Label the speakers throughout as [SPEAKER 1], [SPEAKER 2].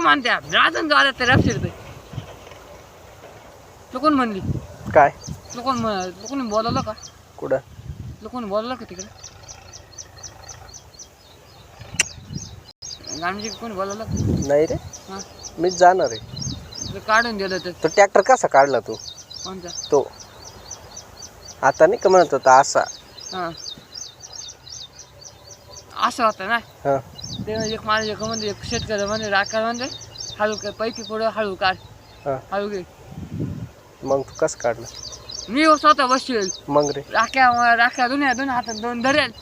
[SPEAKER 1] म्हणते राजन झालं ते रफ शिरते तू कोण म्हणली
[SPEAKER 2] काय
[SPEAKER 1] तू कोणी बोलवलं का
[SPEAKER 2] कुठं
[SPEAKER 1] तू कोणी बोलवलं का तिकडे गामजी कोणी बोलवलं का?
[SPEAKER 2] नाही रे
[SPEAKER 1] हां
[SPEAKER 2] मीच जाणार आहे
[SPEAKER 1] ते काढून दिलं तर
[SPEAKER 2] तो ट्रॅक्टर कसा काढला तू
[SPEAKER 1] कोणता
[SPEAKER 2] तो आता नाही का म्हणत होता असा
[SPEAKER 1] हां असं होतं ना
[SPEAKER 2] हां
[SPEAKER 1] ते एक माणूस एक म्हणजे एक शेतकरी म्हणजे राखा म्हणजे हळू पैकी पुढं हळू काढ
[SPEAKER 2] हां
[SPEAKER 1] हळू घे
[SPEAKER 2] मग तू कसं काढलं
[SPEAKER 1] मी स्वतः बसेल
[SPEAKER 2] मग रे
[SPEAKER 1] राख्या दोन हातात दोन धरेल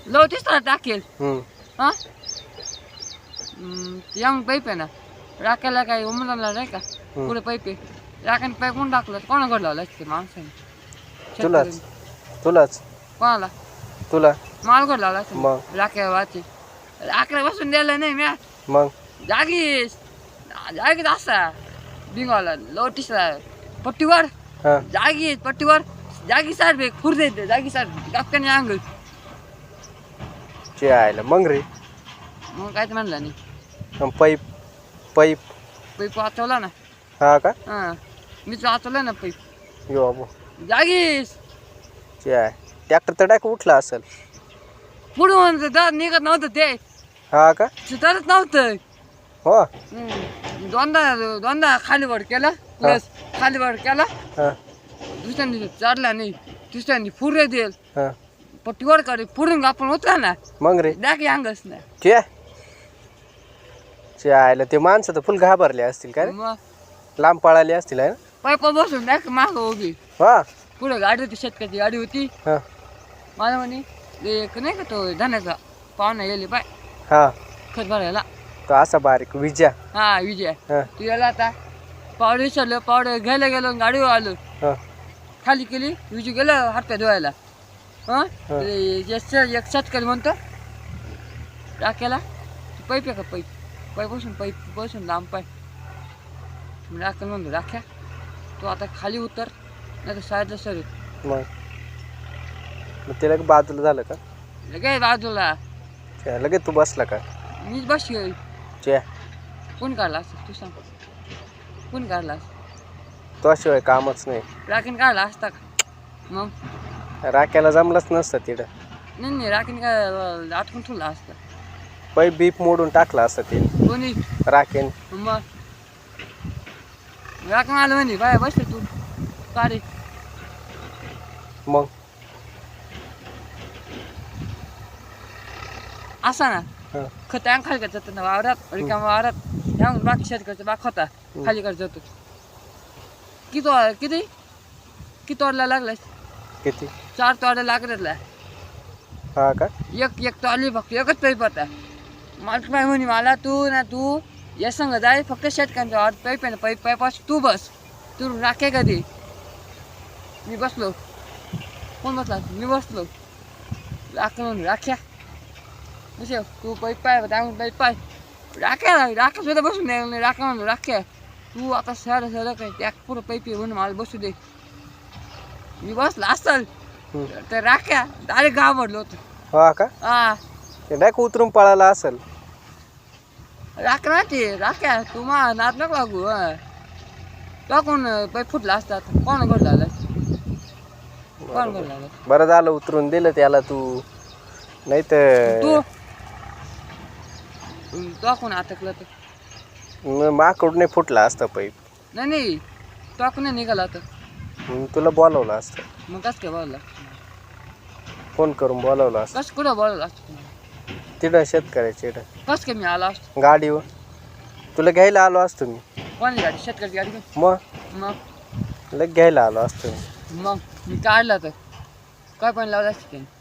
[SPEAKER 1] लवतीच तर टाकेल हां मग पाईप आहे ना राख्याला काही उमराला नाही का पुढे पाईप आहे राख्याने पाईप कोण टाकलं कोणाकडे लावलं ते माणसाने
[SPEAKER 2] तुलाच
[SPEAKER 1] कोणाला
[SPEAKER 2] तुला
[SPEAKER 1] मालगड लावला
[SPEAKER 2] मग
[SPEAKER 1] राख्या वाचे राख्या बसून द्यायला नाही म्या
[SPEAKER 2] मग
[SPEAKER 1] जागीच असा बिंगावला लवटीसला पट्टीवर
[SPEAKER 2] हां
[SPEAKER 1] जागीच पट्टीवर जागी सार बेक फुर देते जागी सार गपक्याने अंग
[SPEAKER 2] चे आयला मग रे
[SPEAKER 1] मग काय ते म्हणलं नाही
[SPEAKER 2] पाईप पाईप
[SPEAKER 1] पैप वाचवला ना
[SPEAKER 2] हा का
[SPEAKER 1] हां मीच वाचवलं ना पैप
[SPEAKER 2] यो बाबू
[SPEAKER 1] जागीच
[SPEAKER 2] चे आहे ट्रॅक्टर तर डायरेक्ट उठला असेल
[SPEAKER 1] पुढून तर निघत नव्हतं ते
[SPEAKER 2] हा का
[SPEAKER 1] तरच नव्हतं
[SPEAKER 2] हो
[SPEAKER 1] दोनदा खालीवर केला प्लस खालीवर केला
[SPEAKER 2] हां
[SPEAKER 1] दुसऱ्या दिवशी चढला नाही तिसऱ्या दिवशी फुरे देईल
[SPEAKER 2] हां
[SPEAKER 1] पट्टीवर करे पुढून आपण होता ना
[SPEAKER 2] मग रे
[SPEAKER 1] डाकी अंगच नाही
[SPEAKER 2] चे आयला ते माणसं तर फुल घाबरले असतील काय
[SPEAKER 1] मग
[SPEAKER 2] लांब पळाले असतील आहे ना
[SPEAKER 1] पायपा बसून डाक माग उभी
[SPEAKER 2] हा
[SPEAKER 1] पुढे गाडी होती शेतकऱ्याची गाडी होती
[SPEAKER 2] हा
[SPEAKER 1] मला म्हणे एक नाही का तो धान्याचा पाहुणा येले पाय
[SPEAKER 2] हा
[SPEAKER 1] खत भरायला
[SPEAKER 2] तो असा बारीक विजा
[SPEAKER 1] हा विजय
[SPEAKER 2] हा
[SPEAKER 1] तू याला आता पावडे विचारलं पावडे घ्यायला गेलो गाडीवर आलो
[SPEAKER 2] हा
[SPEAKER 1] खाली केली विजू गेलं हातपाय धुवायला हां एक शेतकरी म्हणतो टाक्याला पाईप आहे का पाईप पाईप बसून लांब पाय राखेल म्हणतो राख्या तू आता खाली उतर नाही तर साईडला सर
[SPEAKER 2] मग ते बाजूला झालं का
[SPEAKER 1] लगेच बाजूला
[SPEAKER 2] लगेच तू बसला का
[SPEAKER 1] मीच बसली
[SPEAKER 2] चे
[SPEAKER 1] कोण काढला असं तू सांग कोण काढला असं
[SPEAKER 2] तो शिवाय कामच नाही
[SPEAKER 1] राखीन काढला असता का मग
[SPEAKER 2] राख्याला जमलंच नसतं तिथं
[SPEAKER 1] नाही राखीन काय आटकून ठेवला असतं
[SPEAKER 2] पाईप बीप मोडून टाकला असतं ते
[SPEAKER 1] कोणी
[SPEAKER 2] राखेन
[SPEAKER 1] मग राखून आलं म्हणे बाय बसले तू का रे
[SPEAKER 2] मग
[SPEAKER 1] असा ना
[SPEAKER 2] हां
[SPEAKER 1] खत खाली करत जातो ना वावरात रिकामा वावरात त्यामुळे बाकी शेतकऱ्याचा बाग होता खाली करत जातो किती तोडला लागलास
[SPEAKER 2] किती
[SPEAKER 1] 4 तोडा लागला
[SPEAKER 2] हा का
[SPEAKER 1] एक तोडली फक्त एकच पाईप होता मालक बाई म्हणे मला तू या संग जाय फक्त शेतकऱ्यांचा पाईप आहे ना पाईपास तू बस तू राखे कधी मी बसलो कोण बसला मी बसलो म्हणून राख्या बस तू पाईप पाय त्यामुळे पाईप पाय राख्या सुद्धा बसून नाही राख्या म्हणून राख्या तू आता सर काय त्या पुरं पाईप म्हणून मला बसू दे मी बसला असल तर राख्या डायरेक्ट घाबरलो होतं
[SPEAKER 2] हा का
[SPEAKER 1] हा
[SPEAKER 2] ते डायरेक्ट उतरून पळाला असेल
[SPEAKER 1] राख्या ते राख्या तू मा नात नको लागू तो कोण पाईप फुटला असतात कोण घडला कोण घडला
[SPEAKER 2] बरं झालं उतरून दिलं त्याला तू नाही तर
[SPEAKER 1] तू कोण अटकलं तर
[SPEAKER 2] माकडून फुटला असता पाईप
[SPEAKER 1] नाही तो कोण निघाला तर
[SPEAKER 2] तुला बोलवलं असतं
[SPEAKER 1] मग कसं काय बोलला
[SPEAKER 2] फोन करून बोलवलं असतं
[SPEAKER 1] कसं कुठं बोलवलं असतं
[SPEAKER 2] तिथं शेतकऱ्याच्या इथं
[SPEAKER 1] कसं काय मी आलो असतो
[SPEAKER 2] गाडीवर तुला घ्यायला आलो असतो मी
[SPEAKER 1] कोणाची गाडी शेतकऱ्याची गाडी का?
[SPEAKER 2] मग
[SPEAKER 1] मग
[SPEAKER 2] लग घ्यायला आलो असतो
[SPEAKER 1] मग मी काढला तर काय पण लावलं असतं त्याने